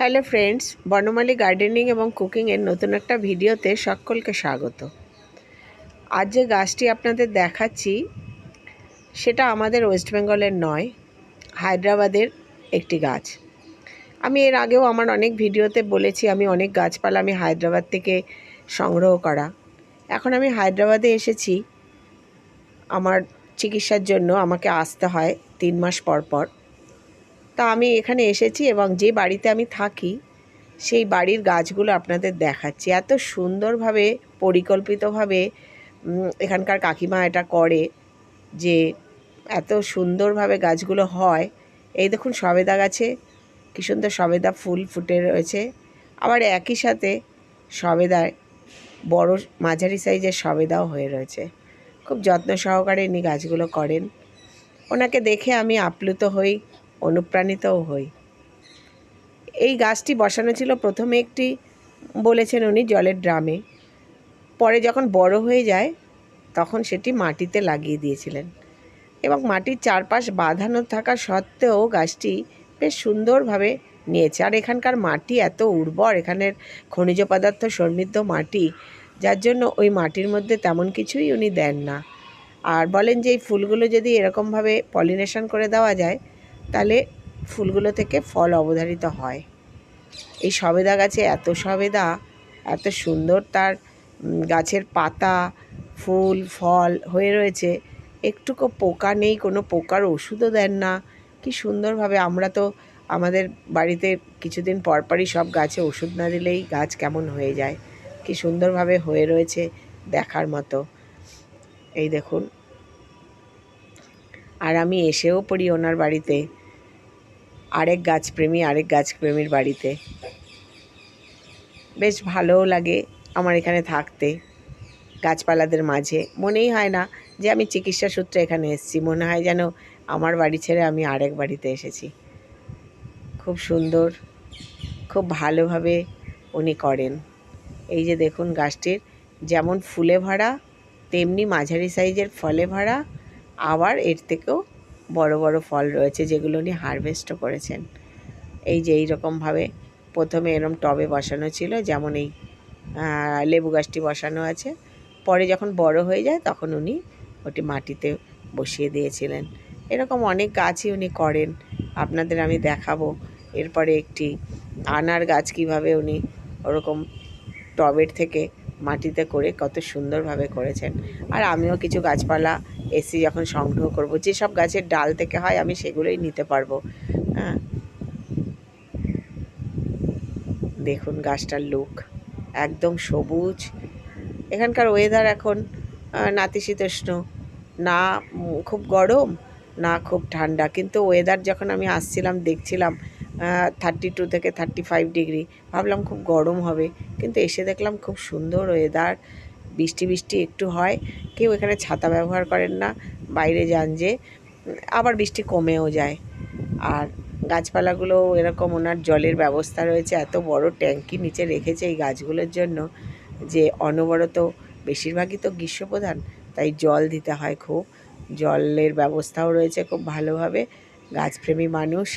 Hello friends, বনমালী gardening এবং কুকিংয়ের নতুন একটা ভিডিওতে সকলকে স্বাগত। আজ যে গাছটি আপনাদের দেখাচ্ছি সেটা আমাদের ওয়েস্ট বেঙ্গলের নয়, হায়দ্রাবাদের একটি গাছ। আমি এর আগেও আমার অনেক ভিডিওতে বলেছি আমি অনেক গাছপালা আমি হায়দ্রাবাদ থেকে সংগ্রহ করা। এখন আমি হায়দ্রাবাদে এসেছি, আমার চিকিৎসার জন্য আমাকে আসতে হয় 3 মাস পর পর। তা আমি এখানে এসেছি এবং যে বাড়িতে আমি থাকি সেই বাড়ির গাছগুলো আপনাদের দেখাচ্ছি। এত সুন্দরভাবে পরিকল্পিতভাবে এখানকার কাকিমা এটা করে যে এত সুন্দরভাবে গাছগুলো হয়। এই দেখুন সবেদা গাছে কী সুন্দর সবেদা ফুল ফুটে রয়েছে। আবার একই সাথে সবেদায় বড় মাঝারি সাইজের সবেদাও হয়ে রয়েছে। খুব যত্ন সহকারে ইনি গাছগুলো করেন। ওনাকে দেখে আমি আপ্লুত হই, অনুপ্রাণিতও হই। এই গাছটি বসানো ছিল প্রথমে একটি বলেছেন উনি জলের ড্রামে, পরে যখন বড় হয়ে যায় তখন সেটি মাটিতে লাগিয়ে দিয়েছিলেন এবং মাটির চারপাশ বাঁধানো থাকা সত্ত্বেও গাছটি বেশ সুন্দরভাবে নিয়েছে। আর এখানকার মাটি এত উর্বর, এখানের খনিজ পদার্থ সমৃদ্ধ মাটি, যার জন্য ওই মাটির মধ্যে তেমন কিছুই উনি দেন না। আর বলেন যে এই ফুলগুলো যদি এরকমভাবে পলিনেশন করে দেওয়া যায় তাহলে ফুলগুলো থেকে ফল অবধারিত হয়। এই সবেদা গাছে এত সবেদা, এত সুন্দর তার গাছের পাতা, ফুল, ফল হয়ে রয়েছে। একটুকু পোকা নেই, কোনো পোকার ওষুধও দেন না। কি সুন্দরভাবে, আমরা তো আমাদের বাড়িতে কিছুদিন পরপরই সব গাছে ওষুধ না দিলেই গাছ কেমন হয়ে যায়। কি সুন্দরভাবে হয়ে রয়েছে দেখার মতো। এই দেখুন, আর আমি এসেও পড়ি ওনার বাড়িতে, আরেক গাছপ্রেমীর বাড়িতে। বেশ ভালোও লাগে আমার এখানে থাকতে, গাছপালাদের মাঝে। মনেই হয় না যে আমি চিকিৎসা সূত্রে এখানে এসেছি, মনে হয় যেন আমার বাড়ি ছেড়ে আমি আরেক বাড়িতে এসেছি। খুব সুন্দর, খুব ভালোভাবে উনি করেন। এই যে দেখুন গাছটির যেমন ফুলে ভরা তেমনি মাঝারি সাইজের ফলে ভরা, আবার এর থেকেও বড় বড় ফল রয়েছে যেগুলো উনি হারভেস্টও করেছেন। এই যে এইরকমভাবে প্রথমে এরম টবে বসানো ছিল, যেমন এই লেবু গাছটি বসানো আছে। পরে যখন বড় হয়ে যায় তখন উনি ওটি মাটিতে বসিয়ে দিয়েছিলেন। এরকম অনেক গাছই উনি করেন, আপনাদের আমি দেখাবো। এরপরে একটি আনার গাছ কীভাবে উনি ওরকম টবের থেকে মাটিতে করে কত সুন্দরভাবে করেছেন। আর আমিও কিছু গাছপালা এসি যখন সংগ্রহ করব, যেসব গাছের ডাল থেকে হয় আমি সেগুলোই নিতে পারবো। হ্যাঁ, দেখুন গাছটার লুক একদম সবুজ। এখানকার ওয়েদার এখন নাতিশীতোষ্ণ, না খুব গরম না খুব ঠান্ডা, কিন্তু ওয়েদার যখন আমি আসছিলাম দেখছিলাম 32 থেকে 35 ডিগ্রি, ভাবলাম খুব গরম হবে, কিন্তু এসে দেখলাম খুব সুন্দর ওয়েদার। বৃষ্টি বৃষ্টি একটু হয়, কেউ এখানে ছাতা ব্যবহার করেন না, বাইরে যান যে, আবার বৃষ্টি কমেও যায়। আর গাছপালাগুলো এরকম ওনার জলের ব্যবস্থা রয়েছে, এত বড় ট্যাঙ্কি নিচে রেখেছে এই গাছগুলোর জন্য যে অনবরত, বেশিরভাগই তো গ্রীষ্মপ্রধান, তাই জল দিতে হয় খুব। জলের ব্যবস্থাও রয়েছে খুব ভালোভাবে। গাছপ্রেমী মানুষ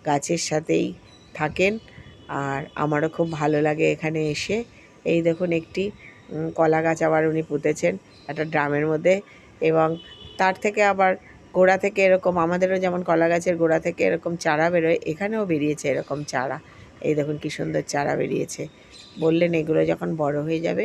গাছের সাথেই থাকেন, আর আমারও খুব ভালো লাগে এখানে এসে। এই দেখুন একটি কলা গাছ আবার উনি পুঁতেছেন একটা ড্রামের মধ্যে, এবং তার থেকে আবার গোড়া থেকে এরকম, আমাদেরও যেমন কলা গাছের গোড়া থেকে এরকম চারা বেরোয়, এখানেও বেরিয়েছে এরকম চারা। এই দেখুন কী সুন্দর চারা বেরিয়েছে। বললেন এগুলো যখন বড় হয়ে যাবে